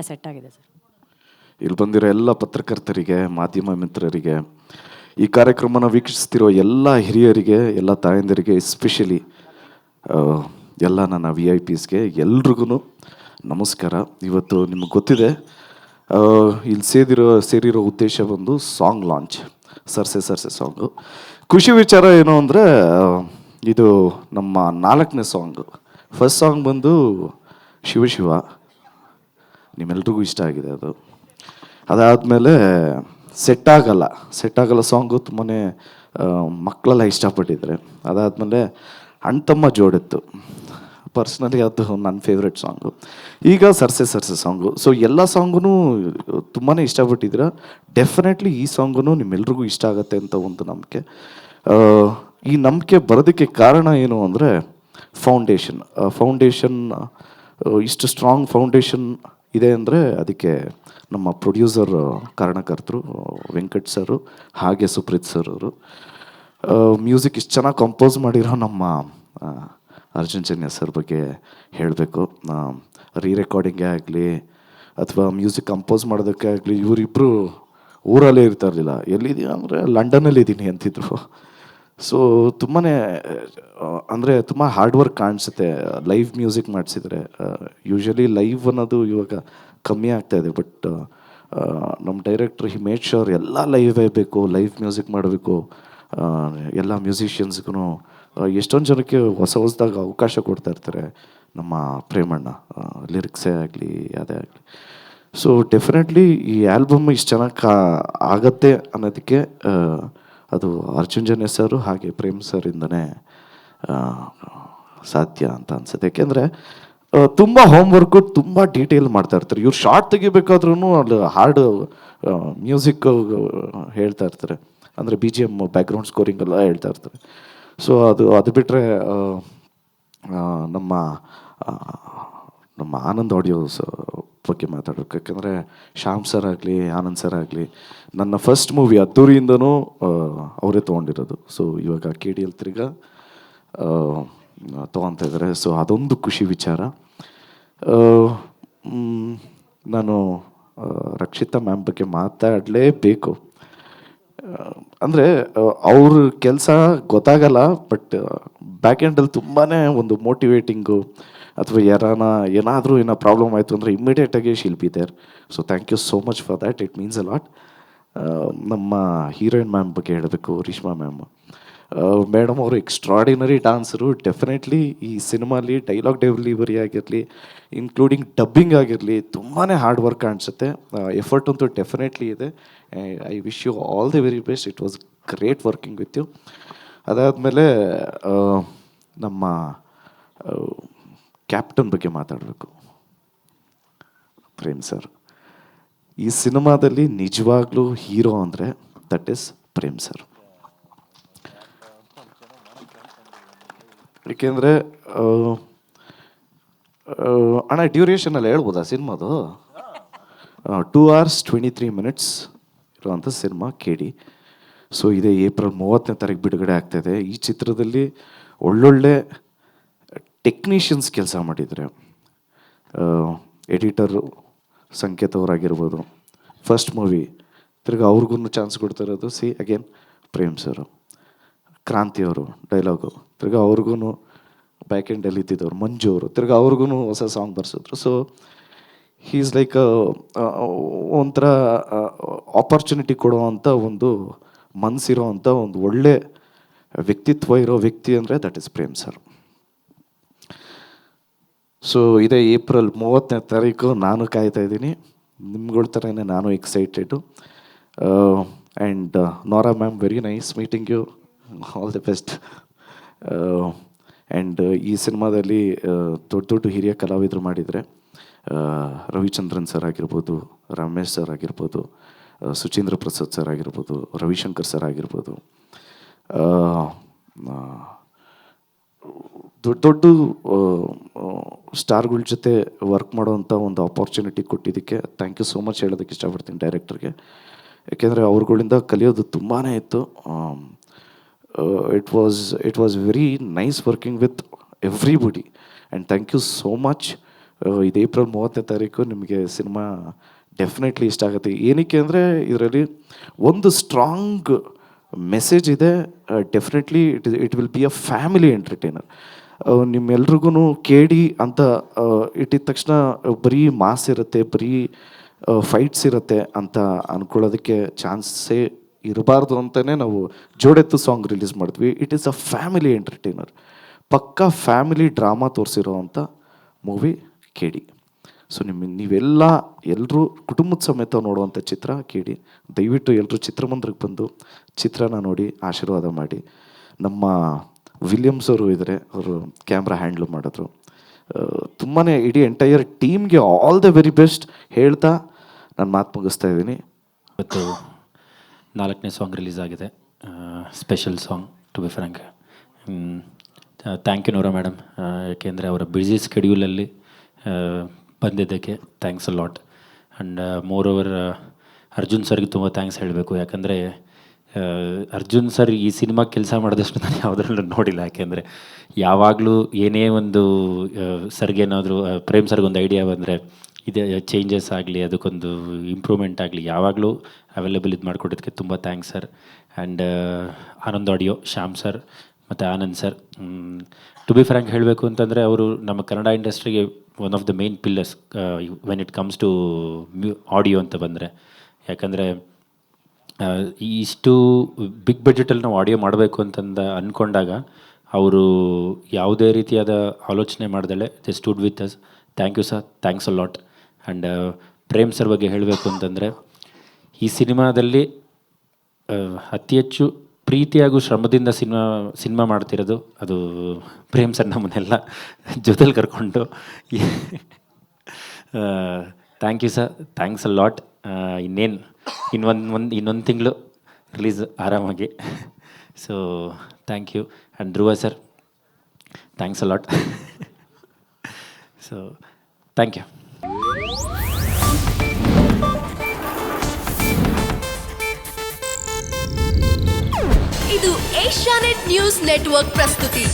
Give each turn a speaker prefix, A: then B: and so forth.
A: Set ಆಗಿದೆ sir.
B: ಇಲ್ಲಿ ಬಂದಿರೋ ಎಲ್ಲ ಪತ್ರಕರ್ತರಿಗೆ, ಮಾಧ್ಯಮ ಮಿತ್ರರಿಗೆ, ಈ ಕಾರ್ಯಕ್ರಮನ ವೀಕ್ಷಿಸ್ತಿರೋ ಎಲ್ಲ ಹಿರಿಯರಿಗೆ, ಎಲ್ಲ ತಾಯಂದಿರಿಗೆ, ಎಸ್ಪೆಷಲಿ ಎಲ್ಲ ನನ್ನ VIPsಗೆ ಎಲ್ರಿಗೂ ನಮಸ್ಕಾರ. ಇವತ್ತು ನಿಮಗೆ ಗೊತ್ತಿದೆ, ಇಲ್ಲಿ ಸೇರಿರೋ ಉದ್ದೇಶ ಬಂದು ಸಾಂಗ್ ಲಾಂಚ್, ಸರ್ಸೆ ಸಾಂಗು. ಖುಷಿ ವಿಚಾರ ಏನು ಅಂದರೆ, ಇದು ನಮ್ಮ 4ನೇ ಸಾಂಗು. ಫಸ್ಟ್ ಸಾಂಗ್ ಬಂದು ಶಿವ, ನಿಮ್ಮೆಲ್ರಿಗೂ ಇಷ್ಟ ಆಗಿದೆ ಅದು. ಅದಾದಮೇಲೆ ಸೆಟ್ ಆಗಲ್ಲ ಸಾಂಗು ತುಂಬಾ ಮಕ್ಕಳೆಲ್ಲ ಇಷ್ಟಪಟ್ಟಿದ್ದಾರೆ. ಅದಾದಮೇಲೆ ಅಣ್ಣ ತಮ್ಮ ಜೋಡಿತ್ತು, ಪರ್ಸ್ನಲಿ ಅದು ನನ್ನ ಫೇವ್ರೆಟ್ ಸಾಂಗು. ಈಗ ಸರ್ಸೆ ಸಾಂಗು. ಸೊ ಎಲ್ಲ ಸಾಂಗೂ ತುಂಬಾ ಇಷ್ಟಪಟ್ಟಿದ್ದೀರ. ಡೆಫಿನೆಟ್ಲಿ ಈ ಸಾಂಗೂ ನಿಮ್ಮೆಲ್ರಿಗೂ ಇಷ್ಟ ಆಗುತ್ತೆ ಅಂತ ಒಂದು ನಂಬಿಕೆ. ಈ ನಂಬಿಕೆ ಬರೋದಕ್ಕೆ ಕಾರಣ ಏನು ಅಂದರೆ ಫೌಂಡೇಶನ್ ಇಷ್ಟು ಸ್ಟ್ರಾಂಗ್ ಫೌಂಡೇಶನ್ ಇದೆ ಅಂದರೆ ಅದಕ್ಕೆ ನಮ್ಮ ಪ್ರೊಡ್ಯೂಸರ್ ಕಾರಣಕರ್ತರು ವೆಂಕಟ್ ಸರು, ಹಾಗೆ ಸುಪ್ರೀತ್ ಸರ್ ಅವರು. ಮ್ಯೂಸಿಕ್ ಇಷ್ಟು ಚೆನ್ನಾಗಿ ಕಂಪೋಸ್ ಮಾಡಿರೋ ನಮ್ಮ ಅರ್ಜುನ್ ಜನ್ಯ ಸರ್ ಬಗ್ಗೆ ಹೇಳಬೇಕು. ರೆಕಾರ್ಡಿಂಗೇ ಆಗಲಿ ಅಥವಾ ಮ್ಯೂಸಿಕ್ ಕಂಪೋಸ್ ಮಾಡೋದಕ್ಕೆ ಆಗಲಿ, ಇವರಿಬ್ಬರು ಊರಲ್ಲೇ ಇರ್ತಾ ಇರಲಿಲ್ಲ. ಎಲ್ಲಿದ್ದೀವಿ ಅಂದರೆ ಲಂಡನ್ನಲ್ಲಿ ಇದ್ದೀನಿ ಅಂತಿದ್ರು. ಸೊ ತುಂಬಾ ಅಂದರೆ ತುಂಬ ಹಾರ್ಡ್ ವರ್ಕ್ ಕಾಣಿಸುತ್ತೆ ಲೈವ್ ಮ್ಯೂಸಿಕ್ ಮಾಡಿಸಿದ್ರೆ. ಯೂಶ್ವಲಿ ಲೈವ್ ಅನ್ನೋದು ಇವಾಗ ಕಮ್ಮಿ ಆಗ್ತಾಯಿದೆ, ಬಟ್ ನಮ್ಮ ಡೈರೆಕ್ಟ್ರ್ ಹಿ ಮೇಡ್ ಶ್ಯೂರ್ ಎಲ್ಲ ಲೈವೇ ಬೇಕು, ಲೈವ್ ಮ್ಯೂಸಿಕ್ ಮಾಡಬೇಕು. ಎಲ್ಲ ಮ್ಯೂಸಿಷಿಯನ್ಸ್ಗೂ ಎಷ್ಟೊಂದು ಜನಕ್ಕೆ ಹೊಸದಾಗಿ ಅವಕಾಶ ಕೊಡ್ತಾ ಇರ್ತಾರೆ ನಮ್ಮ ಪ್ರೇಮಣ್ಣ, ಲಿರಿಕ್ಸೇ ಆಗಲಿ ಅದೇ ಆಗಲಿ. ಸೊ ಡೆಫಿನೆಟ್ಲಿ ಈ ಆಲ್ಬಮ್ ಇಷ್ಟು ಚೆನ್ನಾಗಿ ಆಗತ್ತೆ ಅನ್ನೋದಕ್ಕೆ ಅದು ಅರ್ಜುನ್ ಜನ್ಯ ಸರು ಹಾಗೆ ಪ್ರೇಮ್ ಸರಿಂದನೇ ಸಾಧ್ಯ ಅಂತ ಅನ್ಸುತ್ತೆ. ಯಾಕೆಂದರೆ ತುಂಬ ಹೋಮ್ವರ್ಕು, ತುಂಬ ಡೀಟೇಲ್ ಮಾಡ್ತಾ ಇರ್ತಾರೆ. ಇವ್ರು ಶಾರ್ಟ್ ತೆಗಿಬೇಕಾದ್ರೂ ಅಲ್ಲಿ ಹಾರ್ಡ್ ಮ್ಯೂಸಿಕ್ ಹೇಳ್ತಾ ಇರ್ತಾರೆ, ಅಂದರೆ BGM ಬ್ಯಾಕ್ಗ್ರೌಂಡ್ ಸ್ಕೋರಿಂಗ್ ಎಲ್ಲ ಹೇಳ್ತಾ ಇರ್ತಾರೆ. ಸೊ ಅದು ಬಿಟ್ಟರೆ ನಮ್ಮ ಆನಂದ್ ಆಡಿಯೋಸ್ ಬಗ್ಗೆ ಮಾತಾಡಬೇಕು. ಯಾಕೆಂದರೆ ಶ್ಯಾಮ್ ಸರ್ ಆಗಲಿ, ಆನಂದ್ ಸರ್ ಆಗಲಿ, ನನ್ನ ಫಸ್ಟ್ ಮೂವಿ ಅದ್ದೂರಿಯಿಂದನೂ ಅವರೇ ತೊಗೊಂಡಿರೋದು. ಸೊ ಇವಾಗ KDL ತಿರ್ಗಾ ತೊಗೊತಾ ಇದ್ದಾರೆ. ಸೊ ಅದೊಂದು ಖುಷಿ ವಿಚಾರ. ನಾನು ರಕ್ಷಿತಾ ಮ್ಯಾಮ್ ಬಗ್ಗೆ ಮಾತಾಡಲೇಬೇಕು. ಅಂದರೆ ಅವ್ರ ಕೆಲಸ ಗೊತ್ತಾಗಲ್ಲ, ಬಟ್ ಬ್ಯಾಕ್ ಎಂಡಲ್ಲಿ ತುಂಬಾ ಒಂದು ಮೋಟಿವೇಟಿಂಗು, ಅಥವಾ ಏನಾದರೂ ಪ್ರಾಬ್ಲಮ್ ಆಯಿತು ಅಂದರೆ ಇಮ್ಮಿಡಿಯೇಟಾಗಿ she'll be there. So thank you so much for that, it means a lot. ನಮ್ಮ ಹೀರೋಯಿನ್ ಮ್ಯಾಮ್ ಬಗ್ಗೆ ಹೇಳಬೇಕು, ರೇಷ್ಮಾ ಮ್ಯಾಮ್. ಮೇಡಮ್ ಅವರು ಎಕ್ಸ್ಟ್ರಾಡಿನರಿ ಡಾನ್ಸರು. ಡೆಫಿನೆಟ್ಲಿ ಈ ಸಿನಿಮಾಲಿ ಡೈಲಾಗ್ ಡೆಲಿವರಿ ಆಗಿರಲಿ, ಇನ್ಕ್ಲೂಡಿಂಗ್ ಡಬ್ಬಿಂಗ್ ಆಗಿರಲಿ, ತುಂಬಾ ಹಾರ್ಡ್ ವರ್ಕ್ ಕಾಣಿಸುತ್ತೆ. ಎಫರ್ಟ್ ಅಂತೂ ಡೆಫಿನೆಟ್ಲಿ ಇದೆ. I wish you all the very best. It was great working with you. ಅದಾದಮೇಲೆ ನಮ್ಮ ಕ್ಯಾಪ್ಟನ್ ಬಗ್ಗೆ ಮಾತಾಡಬೇಕು, ಪ್ರೇಮ್ ಸರ್. ಈ ಸಿನಿಮಾದಲ್ಲಿ ನಿಜವಾಗ್ಲೂ ಹೀರೋ ಅಂದರೆ ದಟ್ ಈಸ್ ಪ್ರೇಮ್ ಸರ್. ಏಕೆಂದರೆ ಅಣ್ಣ ಡ್ಯೂರೇಷನಲ್ಲಿ ಹೇಳ್ಬೋದಾ ಸಿನಿಮಾದು? 2 hours 23 minutes ಇರುವಂಥ ಸಿನಿಮಾ KD. ಸೊ ಇದೇ ಏಪ್ರಿಲ್ 30ನೇ ತಾರೀಕು ಬಿಡುಗಡೆ ಆಗ್ತಾಯಿದೆ. ಈ ಚಿತ್ರದಲ್ಲಿ ಒಳ್ಳೊಳ್ಳೆ ಟೆಕ್ನಿಷಿಯನ್ಸ್ ಕೆಲಸ ಮಾಡಿದರೆ, ಎಡಿಟರು ಸಂಕೇತ್ ಅವರಾಗಿರ್ಬೋದು, ಫಸ್ಟ್ ಮೂವಿ ತಿರ್ಗಿ ಅವ್ರಿಗೂ ಚಾನ್ಸ್ ಕೊಡ್ತಾ ಇರೋದು ಅಗೇನ್ ಪ್ರೇಮ್ ಸರು. ಕ್ರಾಂತಿಯವರು ಡೈಲಾಗು, ತಿರ್ಗಿ ಅವ್ರಿಗೂ ಬ್ಯಾಕ್ ಎಂಡಲ್ಲಿ ಇದ್ದಿದ್ದವ್ರು ಮಂಜು ಅವರು, ತಿರ್ಗಿ ಅವ್ರಿಗೂ ಹೊಸ ಸಾಂಗ್ ಬರ್ಸಿದ್ರು. ಸೊ ಈಸ್ ಲೈಕ್ ಒಂಥರ ಆಪರ್ಚುನಿಟಿ ಕೊಡುವಂಥ ಒಂದು ಮನಸ್ಸಿರೋ ಅಂಥ ಒಂದು ಒಳ್ಳೆ ವ್ಯಕ್ತಿತ್ವ ಇರೋ ವ್ಯಕ್ತಿ ಅಂದರೆ that is Prem sir. So ಇದೇ ಏಪ್ರಿಲ್ 30ನೇ ತಾರೀಕು ನಾನು ಕಾಯ್ತಾ ಇದ್ದೀನಿ. ನಿಮ್ಗಳ ಥರನೇ ನಾನು excited. And Nora ma'am, very nice meeting you, all the best. And ಈ ಸಿನಿಮಾದಲ್ಲಿ ದೊಡ್ಡ ಹಿರಿಯ ಕಲಾವಿದರು ಮಾಡಿದರೆ, ರವಿಚಂದ್ರನ್ ಸರ್ ಆಗಿರ್ಬೋದು, ರಮೇಶ್ ಸರ್ ಆಗಿರ್ಬೋದು, ಸುಚೀಂದ್ರ ಪ್ರಸಾದ್ ಸರ್ ಆಗಿರ್ಬೋದು, ರವಿಶಂಕರ್ ಸರ್ ಆಗಿರ್ಬೋದು, ದೊಡ್ಡ ಸ್ಟಾರ್ಗಳ ಜೊತೆ ವರ್ಕ್ ಮಾಡೋವಂಥ ಒಂದು ಆಪರ್ಚುನಿಟಿ ಕೊಟ್ಟಿದ್ದಕ್ಕೆ ಥ್ಯಾಂಕ್ ಯು ಸೋ ಮಚ್ ಹೇಳೋದಕ್ಕೆ ಇಷ್ಟಪಡ್ತೀನಿ ಡೈರೆಕ್ಟರ್ಗೆ. ಯಾಕೆಂದರೆ ಅವ್ರುಗಳಿಂದ ಕಲಿಯೋದು ತುಂಬಾ ಇತ್ತು. It was very nice working with everybody, and thank you so much ಇದು ಏಪ್ರಿಲ್ 30ನೇ ತಾರೀಕು ನಿಮಗೆ ಸಿನಿಮಾ ಡೆಫಿನೆಟ್ಲಿ ಇಷ್ಟ ಆಗುತ್ತೆ. ಏನಕ್ಕೆ ಅಂದರೆ ಇದರಲ್ಲಿ ಒಂದು ಸ್ಟ್ರಾಂಗ್ ಮೆಸೇಜ್ ಇದೆ. Definitely it will be a family entertainer. ನಿಮ್ಮೆಲ್ರಿಗೂ ಕೇಳಿ ಅಂತ ಇಟ್ಟಿದ ತಕ್ಷಣ ಬರೀ ಮಾಸ್ ಇರುತ್ತೆ, ಬರೀ ಫೈಟ್ಸ್ ಇರುತ್ತೆ ಅಂತ ಅಂದ್ಕೊಳ್ಳೋದಕ್ಕೆ ಚಾನ್ಸೇ ಇರಬಾರ್ದು ಅಂತಲೇ ನಾವು ಜೋಡೆತ್ತು ಸಾಂಗ್ ರಿಲೀಸ್ ಮಾಡಿದ್ವಿ. It is a family entertainer, ಪಕ್ಕಾ ಫ್ಯಾಮಿಲಿ ಡ್ರಾಮಾ ತೋರಿಸಿರೋ ಅಂಥ ಮೂವಿ ಕೇಳಿ. ಸೊ ನೀವೆಲ್ಲ ಎಲ್ಲರೂ ಕುಟುಂಬದ ಸಮೇತ ನೋಡುವಂಥ ಚಿತ್ರ ಕೇಳಿ. ದಯವಿಟ್ಟು ಎಲ್ಲರೂ ಚಿತ್ರಮಂದಿರಕ್ಕೆ ಬಂದು ಚಿತ್ರನ ನೋಡಿ ಆಶೀರ್ವಾದ ಮಾಡಿ. ನಮ್ಮ ವಿಲಿಯಮ್ಸ್ ಅವರು ಇದ್ದಾರೆ, ಅವರು ಕ್ಯಾಮ್ರಾ ಹ್ಯಾಂಡ್ಲ್ ಮಾಡಿದ್ರು. ತುಂಬಾ ಇಡೀ ಎಂಟೈರ್ ಟೀಮ್ಗೆ ಆಲ್ ದ ವೆರಿ ಬೆಸ್ಟ್ ಹೇಳ್ತಾ ನಾನು ಮಾತು ಮುಗಿಸ್ತಾ ಇದ್ದೀನಿ.
A: ಇವತ್ತು 4ನೇ ಸಾಂಗ್ ರಿಲೀಸ್ ಆಗಿದೆ, special song to be frank. Thank you Noora madam, ಯಾಕೆಂದರೆ ಅವರ ಬ್ಯುಸಿ ಸ್ಕೆಡ್ಯೂಲಲ್ಲಿ ಬಂದಿದ್ದಕ್ಕೆ thanks a lot. And moreover Arjun ಸರ್ಗೆ ತುಂಬ ಥ್ಯಾಂಕ್ಸ್ ಹೇಳಬೇಕು. ಯಾಕಂದರೆ ಅರ್ಜುನ್ ಸರ್ ಈ ಸಿನಿಮಾ ಕೆಲಸ ಮಾಡಿದಷ್ಟು ನಾನು ಯಾವುದ್ರಲ್ಲೂ ನೋಡಿಲ್ಲ. ಯಾಕೆಂದರೆ ಯಾವಾಗಲೂ ಏನೇ ಒಂದು ಸರ್ಗೇನಾದರೂ ಪ್ರೇಮ್ ಸರ್ಗೊಂದು ಐಡಿಯಾ ಬಂದರೆ ಇದೆ ಚೇಂಜಸ್ ಆಗಲಿ, ಅದಕ್ಕೊಂದು ಇಂಪ್ರೂವ್ಮೆಂಟ್ ಆಗಲಿ, ಯಾವಾಗಲೂ ಅವೈಲೇಬಲ್ ಇದು ಮಾಡಿಕೊಡೋದಕ್ಕೆ ತುಂಬ thanks sir. And Anand audio, Shyam sir ಮತ್ತು Anand sir. To be frank ಹೇಳಬೇಕು ಅಂತಂದರೆ ಅವರು ನಮ್ಮ ಕನ್ನಡ ಇಂಡಸ್ಟ್ರಿಗೆ one of the main pillars when it comes to audio ಅಂತ ಬಂದರೆ. ಯಾಕಂದರೆ ಇಷ್ಟು ಬಿಗ್ ಬಜೆಟಲ್ಲಿ ನಾವು ಆಡಿಯೋ ಮಾಡಬೇಕು ಅಂತಂದು ಅಂದ್ಕೊಂಡಾಗ ಅವರು ಯಾವುದೇ ರೀತಿಯಾದ ಆಲೋಚನೆ ಮಾಡ್ದಲೆ they stood with us. Thank you sir, thanks a lot. And Prem sir ಬಗ್ಗೆ ಹೇಳಬೇಕು ಅಂತಂದರೆ ಈ ಸಿನಿಮಾದಲ್ಲಿ ಅತಿ ಹೆಚ್ಚು ಪ್ರೀತಿ ಹಾಗೂ ಶ್ರಮದಿಂದ ಸಿನಿಮಾ ಮಾಡ್ತಿರೋದು ಅದು ಪ್ರೇಮ್ ಸರ್. ನಮ್ಮನ್ನೆಲ್ಲ ಜೊತೆಲಿ ಕರ್ಕೊಂಡು thank you sir, thanks a lot. ಇನ್ನೊಂದು ತಿಂಗಳು ರಿಲೀಸ್ ಆರಾಮಾಗಿ. So thank you. And Dhruva sir, thanks a lot. So thank you.
C: ಇದು ಏಷ್ಯಾನೆಟ್ ನ್ಯೂಸ್ ನೆಟ್ವರ್ಕ್ ಪ್ರಸ್ತುತಿ.